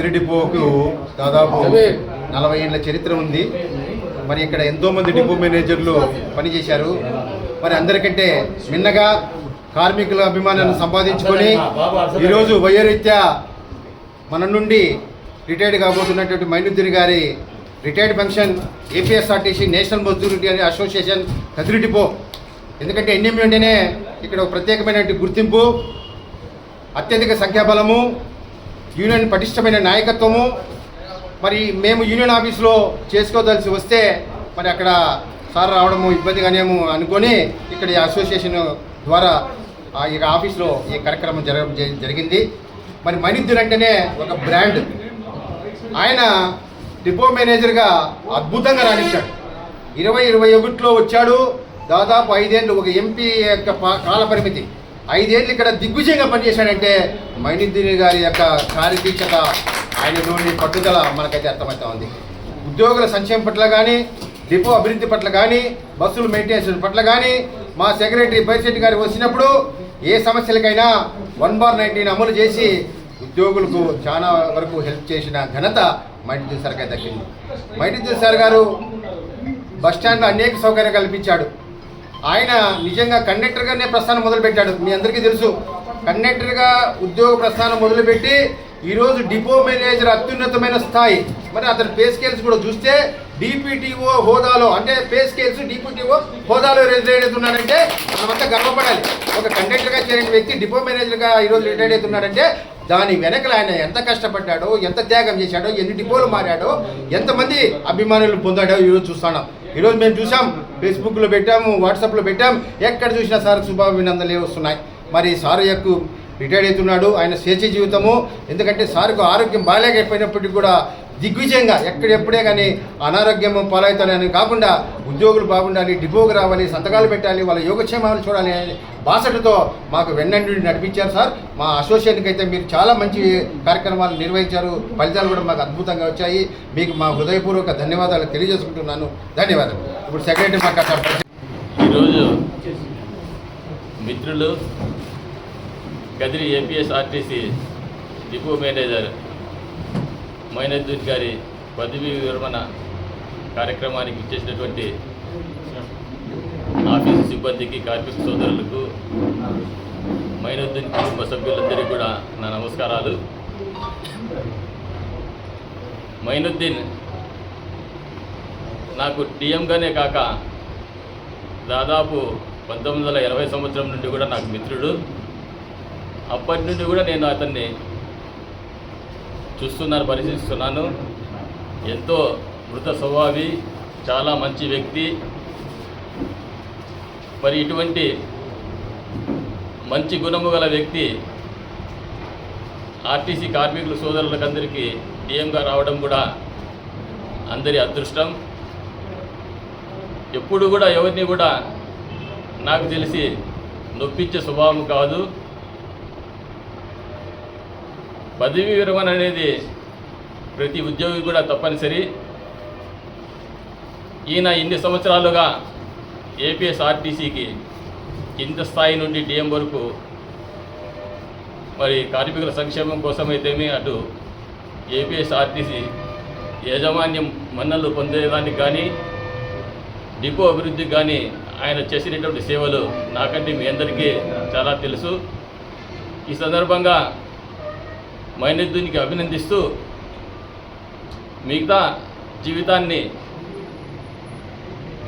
కదిరి డిపోకు దాదాపు 40 ఏళ్ల చరిత్ర ఉంది. మరి ఇక్కడ ఎంతోమంది డిపో మేనేజర్లు పనిచేశారు. మరి అందరికంటే మిన్నగా కార్మికుల అభిమానాన్ని సంపాదించుకొని ఈరోజు వయోరీత్యా మన నుండి రిటైర్డ్ కాబోతున్నటువంటి మైనుద్దీన్ గారి retired pension APSRTC national Mazdoor association Kadiri depot. ఎందుకంటే ఎన్ఎంఈ అంటేనే ఇక్కడ ఒక ప్రత్యేకమైనటువంటి గుర్తింపు, అత్యధిక సంఖ్యాబలము, యూనియన్ పటిష్టమైన నాయకత్వము. మరి మేము యూనియన్ ఆఫీస్లో చేసుకోదలిసి వస్తే మరి అక్కడ సార్ రావడము ఇబ్బందిగానేమో అనుకొని ఇక్కడ ఈ అసోసియేషన్ ద్వారా ఈ ఆఫీస్లో ఈ కార్యక్రమం జరిగింది. మరి మైనుద్దీన్ అంటేనే ఒక బ్రాండ్. ఆయన డిపో మేనేజర్గా అద్భుతంగా రాణించాడు. 2021లో వచ్చాడు. దాదాపు 5 ఏళ్ళు ఒక ఎంపీ యొక్క కాల పరిమితి 5 ఏళ్ళు ఇక్కడ దిగ్విజయంగా పనిచేశాడంటే మైనుద్దీన్ గారి యొక్క కార్యదీక్షత, ఆయనలోని పట్టుదల మనకైతే అర్థమవుతా ఉంది. ఉద్యోగుల సంక్షేమం పట్ల కానీ, డిపో అభివృద్ధి పట్ల కానీ, బస్సులు మెయింటెనెన్స్ పట్ల కానీ మా సెక్రటరీ బైశెట్టి గారు వచ్చినప్పుడు ఏ సమస్యలకైనా 1/19 అమలు చేసి ఉద్యోగులకు చాలా వరకు హెల్ప్ చేసిన ఘనత మైనుద్దీన్ సార్కి దక్కింది. మైనుద్దీన్ సార్ గారు బస్టాండ్లో అనేక సౌకర్యాలు కల్పించాడు. ఆయన నిజంగా కండక్టర్గానే ప్రస్థానం మొదలుపెట్టాడు. మీ అందరికీ తెలుసు, కండక్టర్గా ఉద్యోగ ప్రస్థానం మొదలుపెట్టి ఈరోజు డిపో మేనేజర్ అత్యున్నతమైన స్థాయి. మరి అతని పే స్కేల్స్ కూడా చూస్తే డిపిటిఓ హోదాలో, అంటే పే స్కేల్స్ డిపిటిఓ హోదాలో రిటైర్ అవుతున్నాడంటే మనమంతా గర్వపడాలి. ఒక కండక్టర్గా చేరిన వ్యక్తి డిపో మేనేజర్గా ఈరోజు రిటైర్ అవుతున్నాడంటే దాని వెనకల ఆయన ఎంత కష్టపడ్డాడో, ఎంత త్యాగం చేశాడో, ఎన్ని డిపోలు మారాడో, ఎంతమంది అభిమానులు పొందాడో ఈరోజు చూస్తున్నాం. ఈరోజు మేము చూసాం, ఫేస్బుక్లో పెట్టాము, వాట్సాప్లో పెట్టాం, ఎక్కడ చూసినా సార్ శుభాభినందనలు వస్తున్నాయి. మరి సార్ యొక్క రిటైర్ అవుతున్నాడు, ఆయన స్వేచ్ఛ జీవితము. ఎందుకంటే సార్కు ఆరోగ్యం బాగాలేకపోయినప్పటికీ కూడా దిగ్విజయంగా ఎక్కడెప్పుడే కానీ అనారోగ్యం పాలవుతానని కాకుండా ఉద్యోగులు బాగుండాలి, డిపోకి రావాలి, సంతకాలు పెట్టాలి, వాళ్ళ యోగక్షేమాలు చూడాలి అనే బాసటతో మాకు వెన్నంటి నడిపించారు సార్. మా అసోసియేషన్కి అయితే మీరు చాలా మంచి కార్యక్రమాలు నిర్వహించారు. ఫలితాలు కూడా మాకు అద్భుతంగా వచ్చాయి. మీకు మా హృదయపూర్వక ధన్యవాదాలు తెలియజేసుకుంటున్నాను. ధన్యవాదాలు. ఇప్పుడు సెక్రటరీ మాట్లాడతారు. ఈరోజు మిత్రులు Kadiri APSRTC depot manager Moinuddin గారి పదవీ విరమణ కార్యక్రమానికి ఇచ్చేసినటువంటి ఆఫీసు సిబ్బందికి, కార్మిక సోదరులకు, మైనుద్దీన్ కుటుంబ సభ్యులందరికీ కూడా నా నమస్కారాలు. మైనుద్దీన్ నాకు టీఎంగానే కాక దాదాపు 1980 సంవత్సరం నుండి కూడా నాకు మిత్రుడు. అప్పటి నుండి కూడా నేను అతన్ని పరిశీలిస్తున్నాను. ఎంతో మృత స్వభావి, చాలా మంచి వ్యక్తి. మరి ఇటువంటి మంచి గుణము గల వ్యక్తి ఆర్టీసీ కార్మికుల సోదరులకందరికీ టీఎంగా రావడం కూడా అందరి అదృష్టం. ఎప్పుడు కూడా ఎవరిని కూడా నాకు తెలిసి నొప్పించే స్వభావం కాదు. పదవీ విరమణ అనేది ప్రతి ఉద్యోగి కూడా తప్పనిసరి. ఈయన ఇన్ని సంవత్సరాలుగా ఏపీఎస్ఆర్టీసీకి కింద స్థాయి నుండి డిఎం వరకు మరి కార్మికుల సంక్షేమం కోసమైతేమి, అటు ఏపీఎస్ఆర్టీసీ యాజమాన్యం మన్నలు పొందేదానికి కానీ, డిపో అభివృద్ధికి కానీ ఆయన చేసినటువంటి సేవలు నాకంటే మీ అందరికీ చాలా తెలుసు. ఈ సందర్భంగా మైనుద్దీన్కి అభినందిస్తూ మిగతా జీవితాన్ని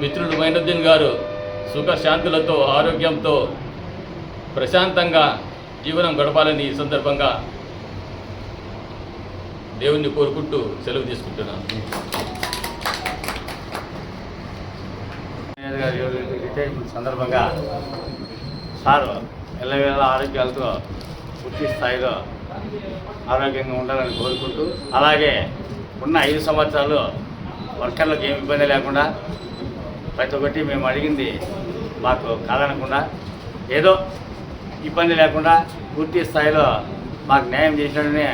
మిత్రుడు మైనుద్దీన్ గారు సుఖశాంతులతో, ఆరోగ్యంతో, ప్రశాంతంగా జీవనం గడపాలని ఈ సందర్భంగా దేవుణ్ణి కోరుకుంటూ సెలవు తీసుకుంటున్నాను. రిటైర్మెంట్ సందర్భంగా సార్ ఎల్లవేళ ఆరోగ్యాలతో పూర్తి స్థాయిలో ఆరోగ్యంగా ఉండాలని కోరుకుంటూ, అలాగే ఉన్న 5 సంవత్సరాలు వర్కర్లకు ఏమి ఇబ్బంది లేకుండా ప్రతి ఒక్కటి మేము అడిగింది మాకు కాదనకుండా, ఏదో ఇబ్బంది లేకుండా పూర్తి స్థాయిలో మాకు న్యాయం చేసినని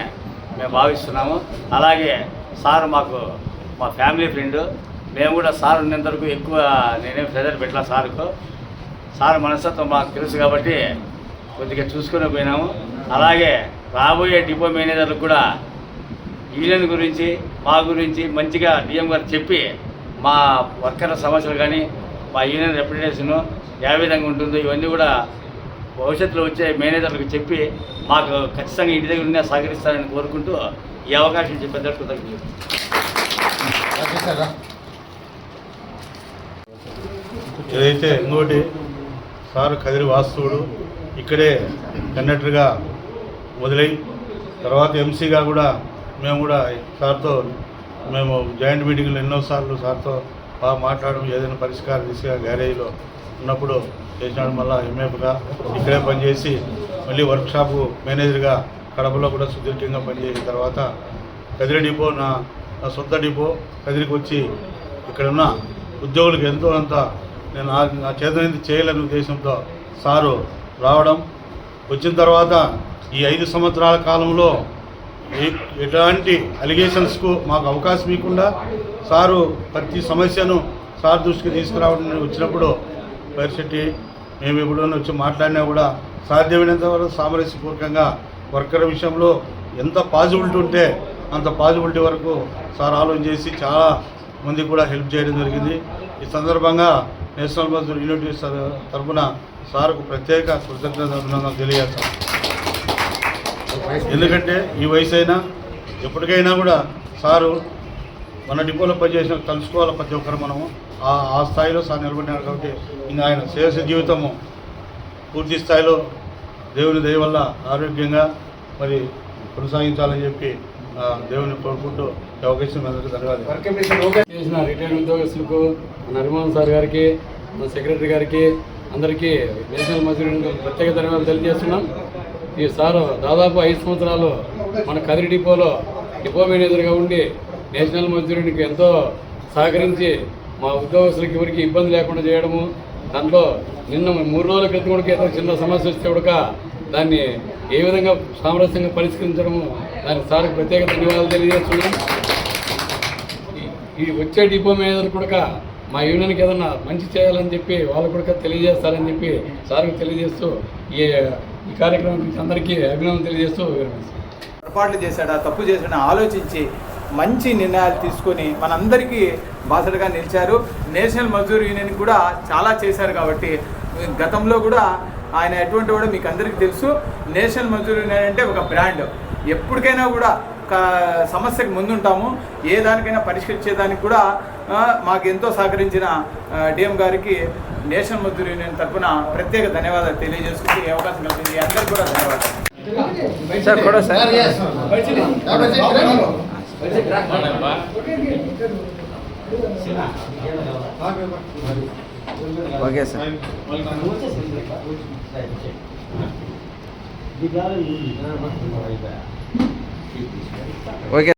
మేము భావిస్తున్నాము. అలాగే సార్ మాకు మా ఫ్యామిలీ ఫ్రెండ్. మేము కూడా సార్ ఉన్నంత వరకు ఎక్కువ నేనేం ప్రెజర్ పెట్టాల సార్కు. సార్ మనస్తత్వం మాకు తెలుసు కాబట్టి కొద్దిగా చూసుకొని పోయినాము. అలాగే రాబోయే డిపో మేనేజర్లకు కూడా యూనియన్ గురించి మా గురించి మంచిగా డిఎం గారు చెప్పి మా వర్కర్ల సమస్యలు కానీ మా యూనియన్ రిప్రజెంటేషన్ ఏ విధంగా ఉంటుందో ఇవన్నీ కూడా భవిష్యత్తులో వచ్చే మేనేజర్లకు చెప్పి మాకు ఖచ్చితంగా ఇంటి దగ్గర ఉన్న సహకరిస్తారని కోరుకుంటూ ఈ అవకాశం చెప్పేందుకు కృతజ్ఞతలు. ఏదైతే ఇంకోటి సార్ కదిరి వాస్తువుడు ఇక్కడే కండక్టర్గా మొదలై తర్వాత ఎంసీగా కూడా మేము కూడా సార్తో మేము జాయింట్ మీటింగ్లో ఎన్నోసార్లు సార్తో బాగా మాట్లాడడం ఏదైనా పరిష్కార దిశగా గ్యారేజ్లో ఉన్నప్పుడు చేసినాడు. మళ్ళీ ఎంఏఫ్గా ఇక్కడే పనిచేసి మళ్ళీ వర్క్షాపు మేనేజర్గా కడపలో కూడా సుదీర్ఘంగా పనిచేసిన తర్వాత కదిరి డిపో నా సొంత డిపో కదిరికి వచ్చి ఇక్కడున్న ఉద్యోగులకు ఎంతో అంత నేను నా చేతనైంది చేయాలనే ఉద్దేశంతో సారు రావడం వచ్చిన తర్వాత ఈ 5 సంవత్సరాల కాలంలో ఎలాంటి అలిగేషన్స్కు మాకు అవకాశం ఇవ్వకుండా సారు ప్రతి సమస్యను సార్ దృష్టికి తీసుకురావడం వచ్చినప్పుడు పరిస్థితి మేము ఎప్పుడైనా వచ్చి మాట్లాడినా కూడా సాధ్యమైనంత వరకు సామరస్యపూర్వకంగా వర్కర్ విషయంలో ఎంత పాజిబిలిటీ ఉంటే అంత పాజిబిలిటీ వరకు సార్ ఆలోచన చేసి చాలా మందికి కూడా హెల్ప్ చేయడం జరిగింది. ఈ సందర్భంగా నేషనల్ మజ్దూర్ యూనిటీ తరఫున సార్కు ప్రత్యేక కృతజ్ఞతలు తెలియజేస్తాం. ఎందుకంటే ఈ వయసు అయినా ఎప్పటికైనా కూడా సారు మన డిపోలో పనిచేసిన కలుసుకోవాలి ప్రతి ఒక్కరు మనము ఆ స్థాయిలో సార్ నిలబడినారు. కాబట్టి ఇంకా ఆయన శేష జీవితము పూర్తి స్థాయిలో దేవుని దయ వల్ల ఆరోగ్యంగా మరి కొనసాగించాలని చెప్పి దేవుని కోరుకుంటూ అవకాశం అందరికీ ధన్యవాదాలు. చేసిన రిటైర్డ్ ఉద్యోగస్తులకు నరిమోహన్ సార్ గారికి మన సెక్రటరీ గారికి అందరికీ నేషనల్ మజ్దూర్ యూనియన్ ప్రత్యేక ధన్యవాదాలు తెలియజేస్తున్నాం. ఈ సార్ దాదాపు 5 సంవత్సరాలు మన కదిరి డిపోలో డిపో మేనేజర్గా ఉండి నేషనల్ మజ్దూర్ యూనియన్కి ఎంతో సహకరించి మా ఉద్యోగస్తులకి ఎవరికి ఇబ్బంది లేకుండా చేయడము. దాంట్లో నిన్న 3 రోజుల క్రితం కూడా ఏదో చిన్న సమస్య వస్తే కూడా దాన్ని ఏ విధంగా సామరస్యంగా పరిష్కరించడము దానికి సార్కి ప్రత్యేక ధన్యవాదాలు తెలియజేస్తున్నాం. ఈ వచ్చే డిపో మేనేజర్ కూడా మా యూనియన్కి ఏదన్నా మంచి చేయాలని చెప్పి వాళ్ళు కూడా తెలియజేస్తారని చెప్పి సార్కి తెలియజేస్తూ ఈ కార్యక్రమానికి అందరికీ అభినందనలు తెలియజేస్తూ పొరపాట్లు చేశాడా తప్పు చేశాడా ఆలోచించి మంచి నిర్ణయాలు తీసుకొని మనందరికీ బాసటగా నిలిచారు. నేషనల్ మజ్దూర్ యూనియన్ కూడా చాలా చేశారు కాబట్టి గతంలో కూడా ఆయన ఎటువంటి కూడా మీకు అందరికీ తెలుసు. నేషనల్ మజ్దూర్ యూనియన్ అంటే ఒక బ్రాండ్. ఎప్పటికైనా కూడా సమస్యకు ముందుంటాము. ఏ దానికైనా పరిష్కరించేదానికి కూడా మాకు ఎంతో సహకరించిన డిఎం గారికి నేషనల్ మజ్దూర్ యూనియన్ తరఫున ప్రత్యేక ధన్యవాదాలు తెలియజేసుకుంటూ ఈ అవకాశం కల్పించి అందరికీ కూడా ధన్యవాదాలు. Okay sir. ఓకే.